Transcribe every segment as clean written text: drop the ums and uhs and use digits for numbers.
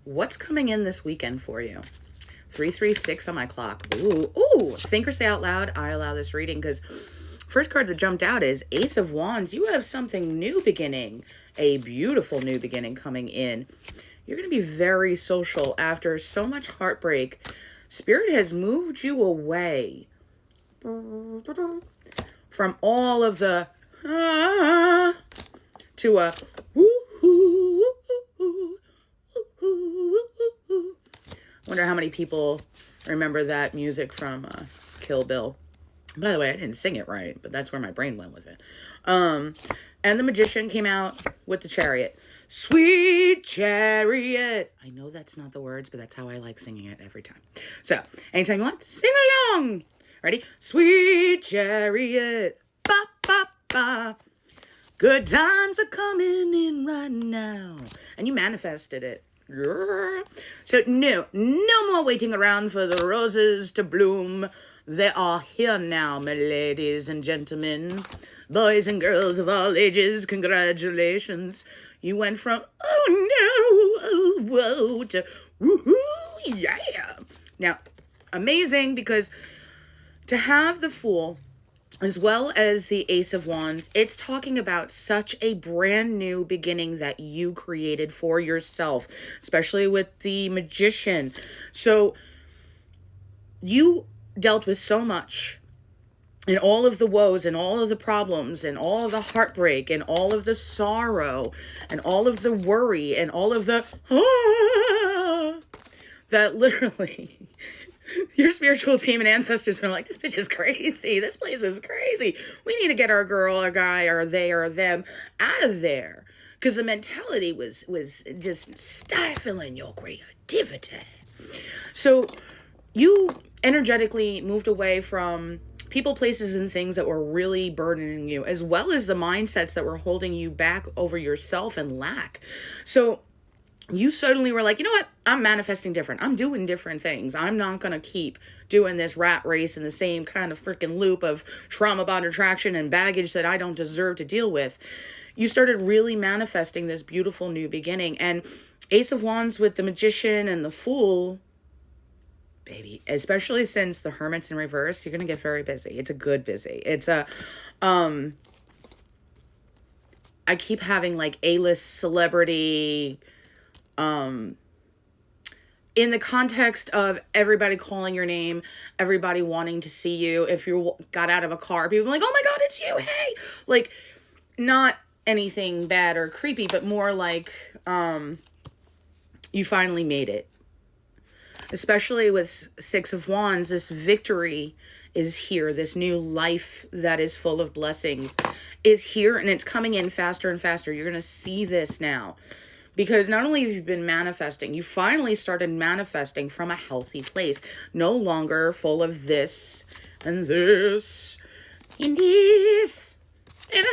what's coming in this weekend for you? 336 on my clock. Ooh, think or say out loud. I allow this reading because first card that jumped out is Ace of Wands. You have something new beginning, a beautiful new beginning coming in. You're going to be very social after so much heartbreak. Spirit has moved you away from all of the to a wonder how many people remember that music from Kill Bill. By the way, I didn't sing it right, but that's where my brain went with it. And the Magician came out with the Chariot. Sweet Chariot. I know that's not the words, but that's how I like singing it every time. So, anytime you want, sing along. Ready? Sweet Chariot. Ba, ba, ba. Good times are coming in right now. And you manifested it. So, no more waiting around for the roses to bloom. They are here now, my ladies and gentlemen. Boys and girls of all ages, congratulations. You went from, oh no, oh whoa, to woohoo, yeah. Now, amazing, because to have the Fool, as well as the Ace of Wands, it's talking about such a brand new beginning that you created for yourself, especially with the Magician. So, you dealt with so much, and all of the woes and all of the problems and all of the heartbreak and all of the sorrow and all of the worry and all of the that literally your spiritual team and ancestors were like, this bitch is crazy, this place is crazy, we need to get our girl or guy or they or them out of there, because the mentality was just stifling your creativity. So you energetically moved away from people, places, and things that were really burdening you, as well as the mindsets that were holding you back over yourself and lack. So you suddenly were like, you know what? I'm manifesting different. I'm doing different things. I'm not going to keep doing this rat race in the same kind of freaking loop of trauma bond attraction and baggage that I don't deserve to deal with. You started really manifesting this beautiful new beginning. And Ace of Wands with the Magician and the Fool, baby, especially since the Hermit's in reverse, you're going to get very busy. It's a good busy. It's a, I keep having like A-list celebrity, in the context of everybody calling your name, everybody wanting to see you. If you got out of a car, people like, oh my God, it's you. Hey, like, not anything bad or creepy, but more like, you finally made it. Especially with Six of Wands, this victory is here. This new life that is full of blessings is here, and it's coming in faster and faster. You're going to see this now, because not only have you been manifesting, you finally started manifesting from a healthy place, no longer full of this and this and this and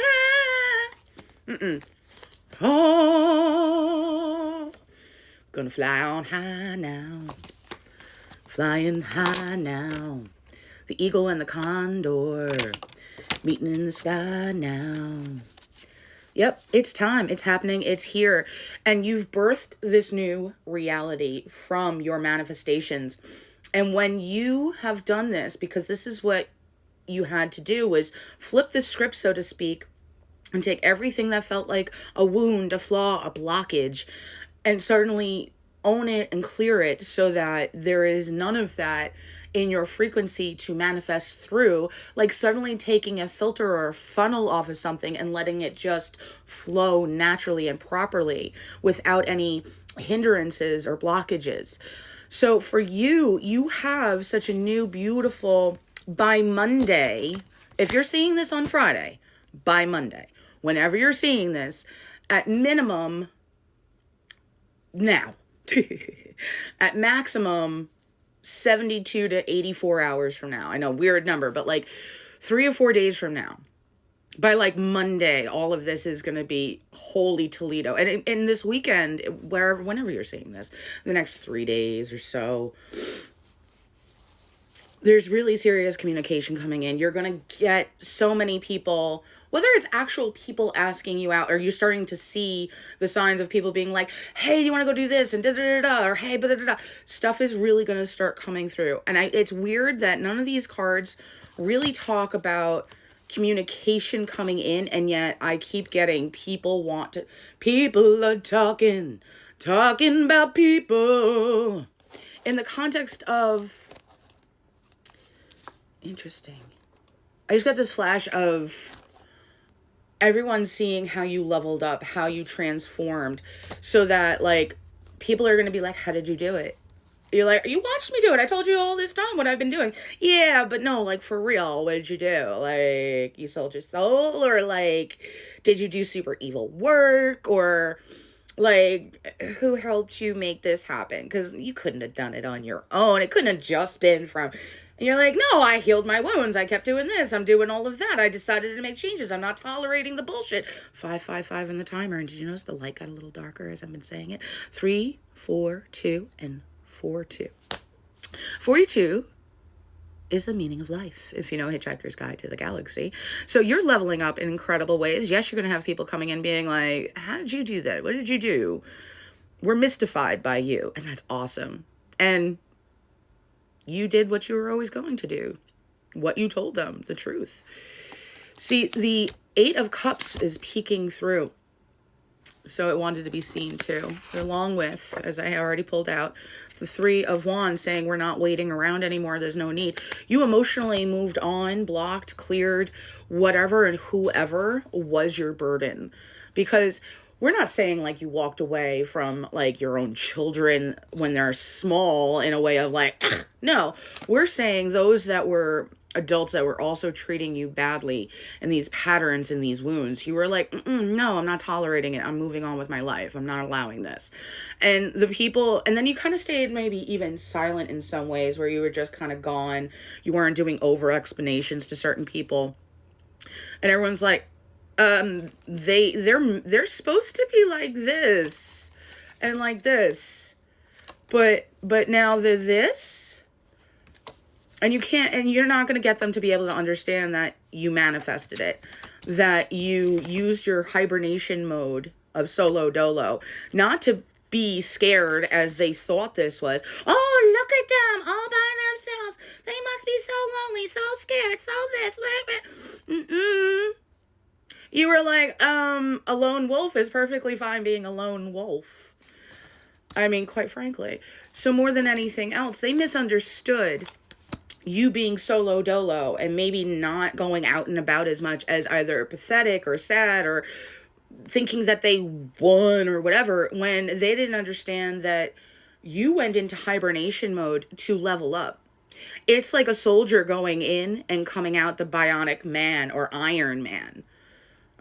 oh, gonna fly on high now. Flying high now. The eagle and the condor meeting in the sky now. Yep, it's time. It's happening. It's here. And you've birthed this new reality from your manifestations. And when you have done this, because this is what you had to do, was flip the script, so to speak, and take everything that felt like a wound, a flaw, a blockage, and certainly own it and clear it so that there is none of that in your frequency to manifest through, like suddenly taking a filter or a funnel off of something and letting it just flow naturally and properly without any hindrances or blockages. So for you, you have such a new, beautiful, by Monday, if you're seeing this on Friday, by Monday, whenever you're seeing this, at minimum, now, at maximum 72 to 84 hours from now. I know, weird number, but like 3 or 4 days from now, by like Monday, all of this is going to be holy Toledo. And in this weekend, whenever you're seeing this, the next 3 days or so, there's really serious communication coming in. You're going to get so many people whether it's actual people asking you out, or you're starting to see the signs of people being like, hey, do you want to go do this? And da-da-da-da, or hey, da-da-da-da. Stuff is really going to start coming through. And it's weird that none of these cards really talk about communication coming in, and yet I keep getting people are talking about people in the context of, interesting. I just got this flash of everyone seeing how you leveled up, how you transformed, so that like people are going to be like, how did you do it? You're like, you watched me do it. I told you all this time what I've been doing. Yeah, but no, like, for real, what did you do? Like, you sold your soul? Or, like, did you do super evil work? Or, like, who helped you make this happen? Because you couldn't have done it on your own. It couldn't have just been from... And you're like, no, I healed my wounds. I kept doing this. I'm doing all of that. I decided to make changes. I'm not tolerating the bullshit. 555 in the timer. And did you notice the light got a little darker as I've been saying it? 3, 4, 2, and 42. 42 is the meaning of life, if you know Hitchhiker's Guide to the Galaxy. So you're leveling up in incredible ways. Yes, you're going to have people coming in being like, how did you do that? What did you do? We're mystified by you. And that's awesome. And you did what you were always going to do. What you told them, the truth. See, the 8 of Cups is peeking through. So it wanted to be seen too. Along with, as I already pulled out, the 3 of Wands saying we're not waiting around anymore. There's no need. You emotionally moved on, blocked, cleared, whatever and whoever was your burden. Because we're not saying like you walked away from like your own children when they're small in a way of like, no, we're saying those that were adults that were also treating you badly in these patterns and these wounds. You were like, no, I'm not tolerating it. I'm moving on with my life. I'm not allowing this. And the people, and then you kind of stayed maybe even silent in some ways where you were just kind of gone. You weren't doing over explanations to certain people. And everyone's like, they're supposed to be like this and like this, but now they're this. And you can't, and you're not going to get them to be able to understand that you manifested it, that you used your hibernation mode of solo dolo, not to be scared as they thought this was. Oh, look at them all by themselves. They must be so lonely, so scared, so this. You were like, a lone wolf is perfectly fine being a lone wolf. I mean, quite frankly. So more than anything else, they misunderstood you being solo dolo and maybe not going out and about as much as either pathetic or sad or thinking that they won or whatever, when they didn't understand that you went into hibernation mode to level up. It's like a soldier going in and coming out the Bionic Man or Iron Man.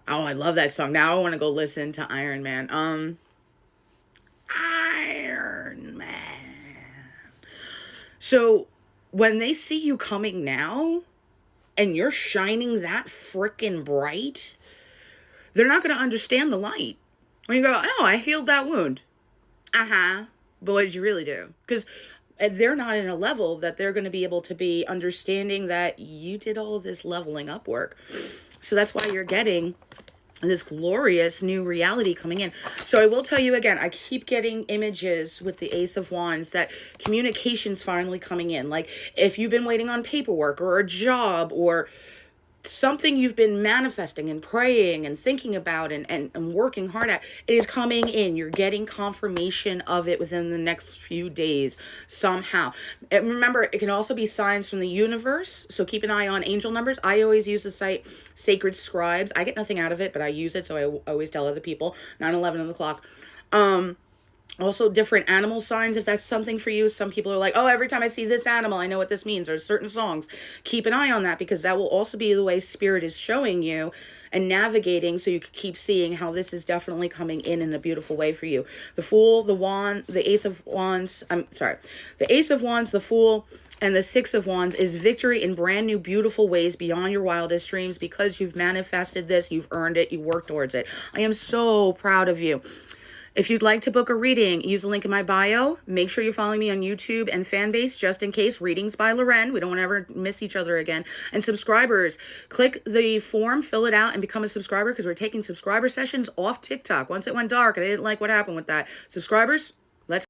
Oh, I love that song. Now I want to go listen to Iron Man. Iron Man. So when they see you coming now and you're shining that freaking bright, they're not going to understand the light. When you go, oh, I healed that wound. But what did you really do? Because they're not in a level that they're going to be able to be understanding that you did all of this leveling up work. So that's why you're getting this glorious new reality coming in. So I will tell you again, I keep getting images with the Ace of Wands that communication's finally coming in. Like if you've been waiting on paperwork or a job or something you've been manifesting and praying and thinking about and working hard at, it is coming in. You're getting confirmation of it within the next few days somehow. And remember, it can also be signs from the universe, so keep an eye on angel numbers. I always use the site Sacred Scribes. I get nothing out of it, but I use it, so I always tell other people. 9/11 on the clock. Also, different animal signs, if that's something for you. Some people are like, oh, every time I see this animal, I know what this means, or certain songs. Keep an eye on that, because that will also be the way Spirit is showing you and navigating, so you can keep seeing how this is definitely coming in a beautiful way for you. The Fool, the Wand, the Ace of Wands, the Ace of Wands, the Fool, and the 6 of Wands is victory in brand new, beautiful ways beyond your wildest dreams, because you've manifested this, you've earned it, you worked towards it. I am so proud of you. If you'd like to book a reading, use the link in my bio. Make sure you're following me on YouTube and Fanbase just in case. Readings by Loren. We don't want to ever miss each other again. And subscribers, click the form, fill it out, and become a subscriber because we're taking subscriber sessions off TikTok. Once it went dark, and I didn't like what happened with that. Subscribers,